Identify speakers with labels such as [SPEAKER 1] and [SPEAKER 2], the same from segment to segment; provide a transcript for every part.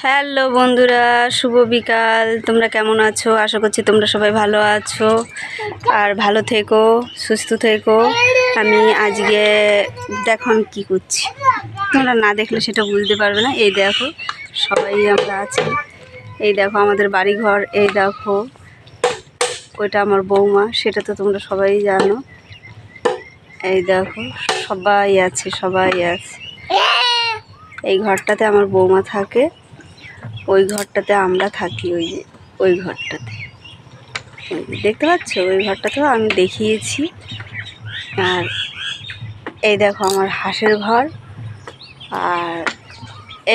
[SPEAKER 1] Hello বন্ধুরা, শুভ বিকাল। তোমরা কেমন আছো? আশা করছি তোমরা সবাই ভালো আছো আর ভালো থেকো, সুস্থ থেকো। আমি আজকে দেখো আমি কী করছি, তোমরা না দেখলে সেটা বুঝতে পারবে না। এই দেখো সবাই আমরা আছি, এই দেখো আমাদের বাড়িঘর, এই দেখো ওইটা আমার বৌমা, সেটা তো তোমরা সবাই জানো। এই দেখো সবাই আছে, সবাই আছে। এই ঘরটাতে আমার বৌমা থাকে, ওই ঘরটাতে আমরা থাকি, ওই ঘরটাতে দেখতে পাচ্ছ, ওই ঘরটাতেও আমি দেখিয়েছি। আর এই দেখো আমার হাঁসের ঘর, আর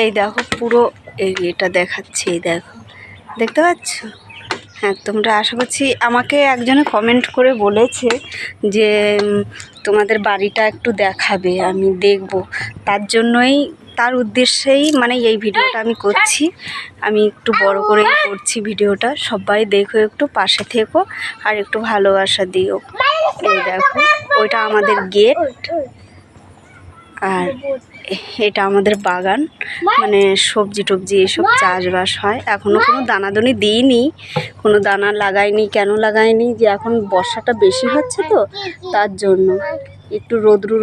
[SPEAKER 1] এই দেখো পুরো এটা দেখাচ্ছি, এই দেখো দেখতে পাচ্ছ। হ্যাঁ, তোমরা আশা করছি, আমাকে একজনে কমেন্ট করে বলেছে যে তোমাদের বাড়িটা একটু দেখাবে, আমি দেখব। তার উদ্দেশ্যেই মানে এই ভিডিওটা আমি করছি। আমি একটু বড় করেই করছি ভিডিওটা। সবাই দেখো, একটু পাশে থেকো আর একটু ভালোবাসা দিও। এই দেখো ওইটা আমাদের গেট, আর এটা আমাদের বাগান, মানে সবজি টবজি এসব চাষবাস হয়। এখনও কোনো দানাদানি দিইনি, কোনো দানা লাগাইনি। কেন লাগাইনি, যে এখন বর্ষাটা বেশি হচ্ছে তো, তার জন্য একটু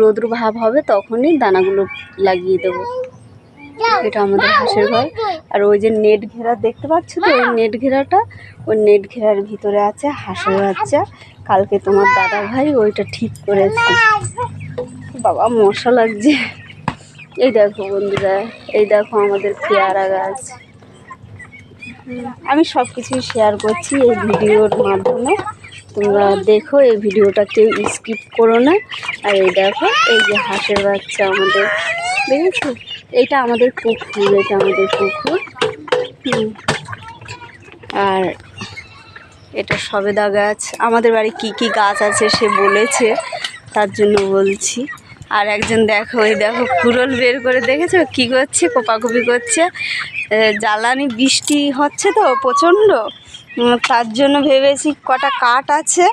[SPEAKER 1] রোদ্রু ভাব হবে, তখনই দানাগুলো লাগিয়ে দেবো। এটা আমাদের হাঁসের ঘর। আর ওই যে নেট ঘেরা দেখতে পাচ্ছ তো, ওই নেট ঘেরাটা, ওই নেট ঘেরার ভিতরে আছে হাঁসের বাচ্চা। কালকে তোমার দাদা ভাই ওইটা ঠিক করেছে। বাবা মশা লাগছে। এই দেখো বন্ধুরা, এই দেখো আমাদের পেয়ারা গাছ। আমি সব কিছুই শেয়ার করছি এই ভিডিওর মাধ্যমে, তোমরা দেখো। এই ভিডিওটা কেউ স্কিপ করো না। আর এই দেখো এই যে হাঁসের বাচ্চা আমাদের, দেখেছো? এইটা আমাদের পুকুর, এটা আমাদের পুকুর। আর এটা সবেদা গাছ। আমাদের বাড়ি কি কি গাছ আছে সে বলেছে, তার জন্য বলছি। আর একজন দেখো, এই দেখো কুড়োল বের করে, দেখেছো কি করছে? কোপাকুপি করছে। জ্বালানি বৃষ্টি হচ্ছে তো প্রচণ্ড, তার জন্য ভেবেছি কটা কাঠ আছে,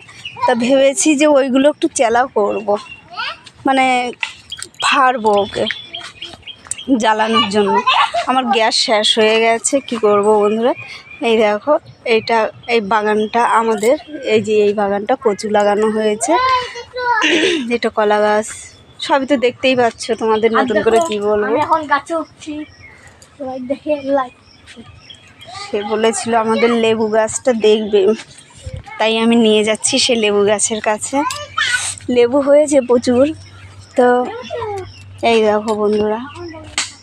[SPEAKER 1] তা ভেবেছি যে ওইগুলো একটু চেলা করব, মানে ফাড়বো ওকে জ্বালানোর জন্য। আমার গ্যাস শেষ হয়ে গেছে, কি করব বন্ধুরা। এই দেখো এইটা, এই বাগানটা আমাদের, এই যে এই বাগানটা কচু লাগানো হয়েছে, এটা কলা গাছ, সবই তো দেখতেই পাচ্ছ। তোমাদের নতুন করে কি বলবো।
[SPEAKER 2] এখন গাছে উঠছি, দেখে
[SPEAKER 1] সে বলেছিল আমাদের লেবু গাছটা দেখবে, তাই আমি নিয়ে যাচ্ছি সে লেবু গাছের কাছে। লেবু হয়েছে প্রচুর। তো এই দেখো বন্ধুরা,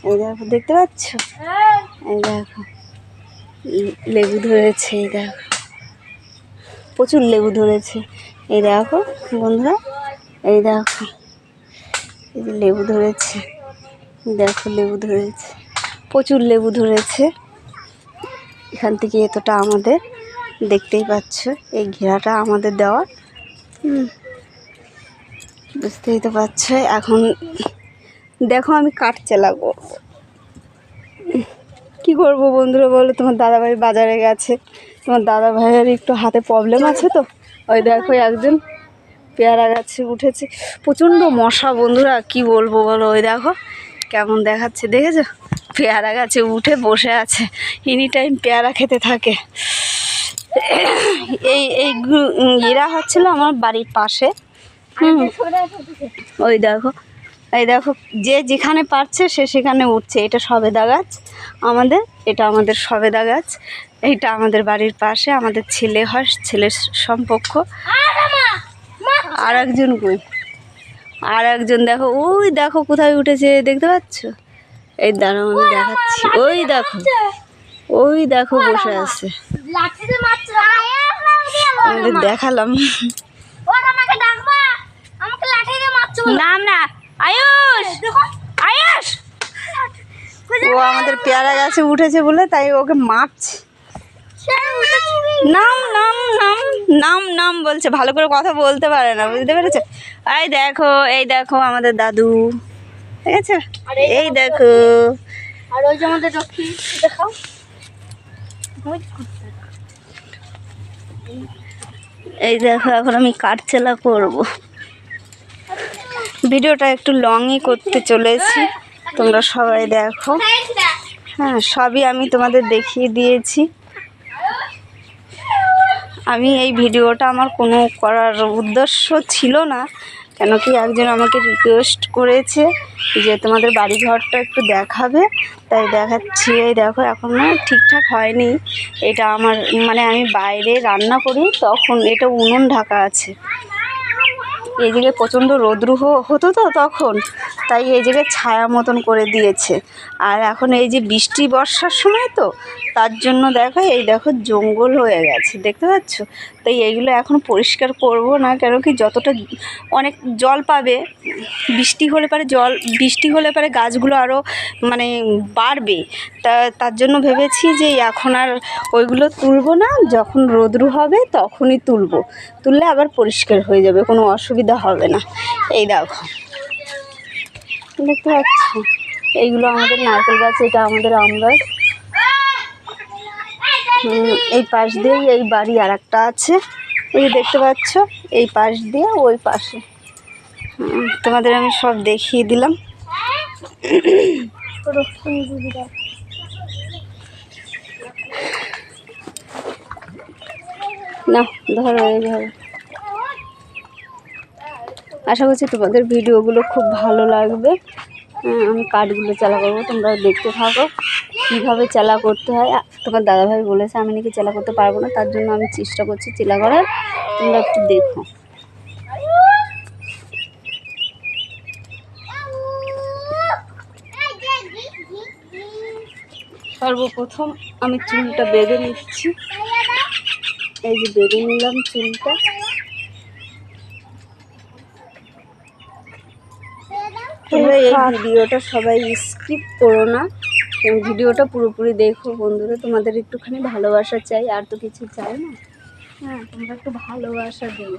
[SPEAKER 1] এই দেখো দেখতে পাচ্ছ, এই দেখো লেবু ধরেছে, এই দেখো প্রচুর লেবু ধরেছে। এই দেখো বন্ধুরা, এই দেখো এই যে লেবু ধরেছে, দেখো লেবু ধরেছে, প্রচুর লেবু ধরেছে। এখান থেকে এতটা আমাদের, দেখতেই পাচ্ছ এই ঘেরাটা আমাদের দেওয়া, বুঝতেই তো পারছো। এখন দেখো আমি কাঠ চেলা করবো, কী করবো বন্ধুরা বলো। তোমার দাদাভাই বাজারে গেছে, তোমার দাদা ভাইয়ের একটু হাতে প্রবলেম আছে তো। ওই দেখো একজন পেয়ারা গাছে উঠেছে, প্রচণ্ড মশা বন্ধুরা, কি বলবো বলো। ওই দেখো কেমন দেখাচ্ছে, দেখেছো? পেয়ারা গাছে উঠে বসে আছে, এনি টাইম পেয়ারা খেতে থাকে। এই এরা হচ্ছিল আমার বাড়ির পাশে। ওই দেখো, এই দেখো যে যেখানে পারছে সে সেখানে উঠছে। এটা সবেদা গাছ আমাদের, এটা আমাদের সবেদা গাছ। এইটা আমাদের বাড়ির পাশে, আমাদের ছেলে হয়, ছেলের সম্পর্ক। আর একজন কই, আর একজন দেখো, ওই দেখো কোথায় উঠেছে, দেখতে পাচ্ছ? এই দাঁড়াও আমি দেখাচ্ছি, ওই দেখো, ওই দেখো বসে আছে। আমাদের দেখালাম নাম না, আয়ুষ, আয়ুষ। ও আমাদের পেয়ারা গাছে উঠেছে বলে তাই ওকে মারছে। নাম নাম নাম নাম নাম বলছে, ভালো করে কথা বলতে পারে না, বুঝতে পেরেছে? এই দেখো, এই দেখো আমাদের দাদু, ঠিক আছে? এই দেখো,
[SPEAKER 2] আর ওই যে আমাদের লক্ষ্মী, দেখাও।
[SPEAKER 1] এই দেখো এখন আমি কাঠ চেলা করবো। ভিডিওটা একটু লংই করতে চলেছি, তোমরা সবাই দেখো। হ্যাঁ, সবই আমি তোমাদের দেখিয়ে দিয়েছি। আমি এই ভিডিওটা আমার কোনো করার উদ্দেশ্য ছিল না, কেন কি একজন আমাকে রিকোয়েস্ট করেছে যে তোমাদের বাড়ি ঘরটা একটু দেখাবে, তাই দেখাচ্ছি। এই দেখো, এখনও ঠিকঠাক হয়নি। এটা আমার মানে আমি বাইরে রান্না করি, তখন এটা উনুন ঢাকা আছে। এই জায়গায় প্রচণ্ড রৌদ্র হতো তো তখন, তাই এই জায়গায় ছায়া মতন করে দিয়েছে। আর এখন এই যে বৃষ্টি বর্ষার সময় তো, তার জন্য দেখো এই দেখো জঙ্গল হয়ে গেছে, দেখতে পাচ্ছ। তাই এইগুলো এখন পরিষ্কার করব না, কেন কি যতটা অনেক জল পাবে, বৃষ্টি হলে পরে গাছগুলো আরও মানে বাড়বে। তার জন্য ভেবেছি যে এখন আর ওইগুলো তুলব না, যখন রৌদ্র হবে তখনই তুললে আবার পরিষ্কার হয়ে যাবে, কোনো অসুবিধা হবে না। এই দেখো, দেখতে পাচ্ছ, এইগুলো আমাদের নারকেল গাছ, এটা আমাদের আম গাছ। এই পাশ দিয়েই এই বাড়ি আর একটা আছে, এই দেখতে পাচ্ছ, এই পাশ দিয়ে ওই পাশে। তোমাদের আমি সব দেখিয়ে দিলাম। না ধরো, এইভাবে। আশা করছি তোমাদের ভিডিওগুলো খুব ভালো লাগবে। আমি কাঠগুলো চালা করবো, তোমরা দেখতে থাকো কীভাবে চালা করতে হয়। তোমার দাদাভাই বলেছে আমি নাকি চালা করতে পারবো না, তার জন্য আমি চেষ্টা করছি চালা করার, তোমরা একটু দেখো। সর্বপ্রথম আমি চুলটা বেঁধে নিচ্ছি। এই যে বেঁধে নিলাম চুলটা। তোমরা এই ভিডিওটা সবাই স্কিপ করো না, ভিডিওটা পুরোপুরি দেখো বন্ধুরা। তোমাদের একটুখানি ভালোবাসা চাই, আর তো কিছু চাই না। হ্যাঁ, তোমরা একটু ভালোবাসা দিও,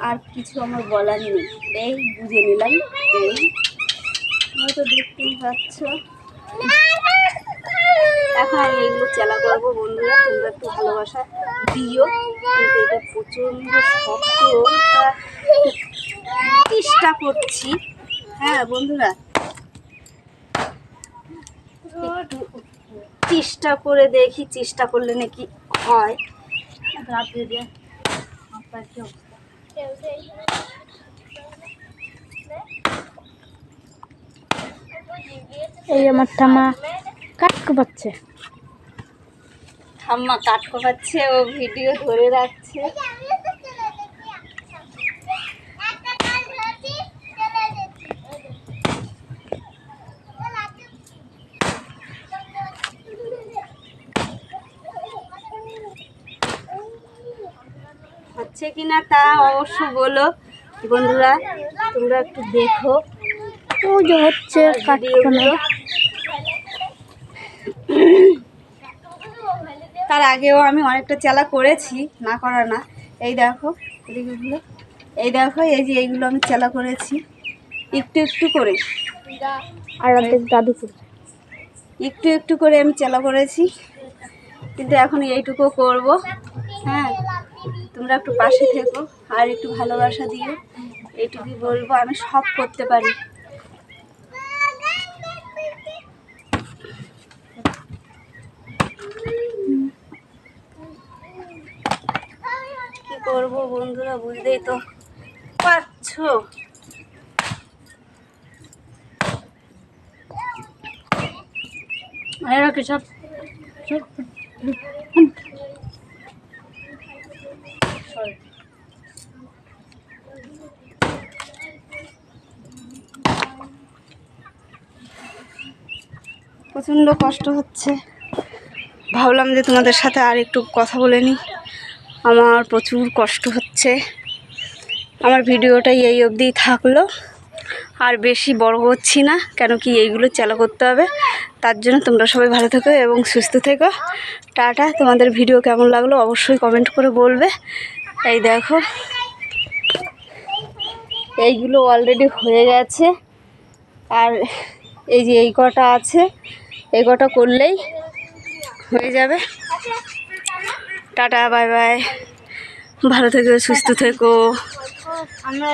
[SPEAKER 1] আর কিছু আমার বলার নেই। এই বুঝে নিলাম, এই হয়তো দেখতেই পাচ্ছ। এখন আমি এইগুলো চালা করবো বন্ধুরা, তোমরা একটু ভালোবাসা দিও। কিন্তু এটা প্রচণ্ড শক্ত, চেষ্টা করছি। হ্যাঁ বন্ধুরা, একটু চেষ্টা করে দেখি, চেষ্টা করলে নাকি হয়।
[SPEAKER 2] এই আমার ঠাম্মা কাট কোপাচ্ছে।
[SPEAKER 1] ঠাম্মা কাট কোপাচ্ছে, ও ভিডিও ধরে রাখছে। হচ্ছে কিনা তা অবশ্য বলো বন্ধুরা, তোমরা একটু দেখো।
[SPEAKER 2] ও যে হচ্ছে কাটখানা।
[SPEAKER 1] তার আগেও আমি অনেকটা চালা করেছি, না করা না। এই দেখো এদিকেগুলো, এই দেখো, এই যে এইগুলো আমি চালা করেছি একটু একটু করে।
[SPEAKER 2] আর দাদু
[SPEAKER 1] একটু একটু করে আমি চালা করেছি, কিন্তু এখন এইটুকু করব। হ্যাঁ, তোমরা একটু পাশে থেকো আর একটু ভালোবাসা দিও, এইটুকুই বলবো। আমি সব করতে পারি। কি করবো বন্ধুরা, বুঝতেই তো পারছো।
[SPEAKER 2] সব
[SPEAKER 1] প্রচণ্ড কষ্ট হচ্ছে, ভাবলাম যে তোমাদের সাথে আর একটু কথা বলে নিই। আমার প্রচুর কষ্ট হচ্ছে। আমার ভিডিওটাই এই অবধি থাকলো, আর বেশি বড় হচ্ছি না, কেন কি এইগুলো চালা করতে হবে। তার জন্য তোমরা সবাই ভালো থেকো এবং সুস্থ থেকো। টাটা। তোমাদের ভিডিও কেমন লাগলো অবশ্যই কমেন্ট করে বলবে। এই দেখো, এইগুলো অলরেডি হয়ে গেছে, আর এই যে এই কটা আছে, এই কটা করলেই হয়ে যাবে। টাটা, বাই বাই, ভালো থেকো, সুস্থ থেকো।
[SPEAKER 2] আমরা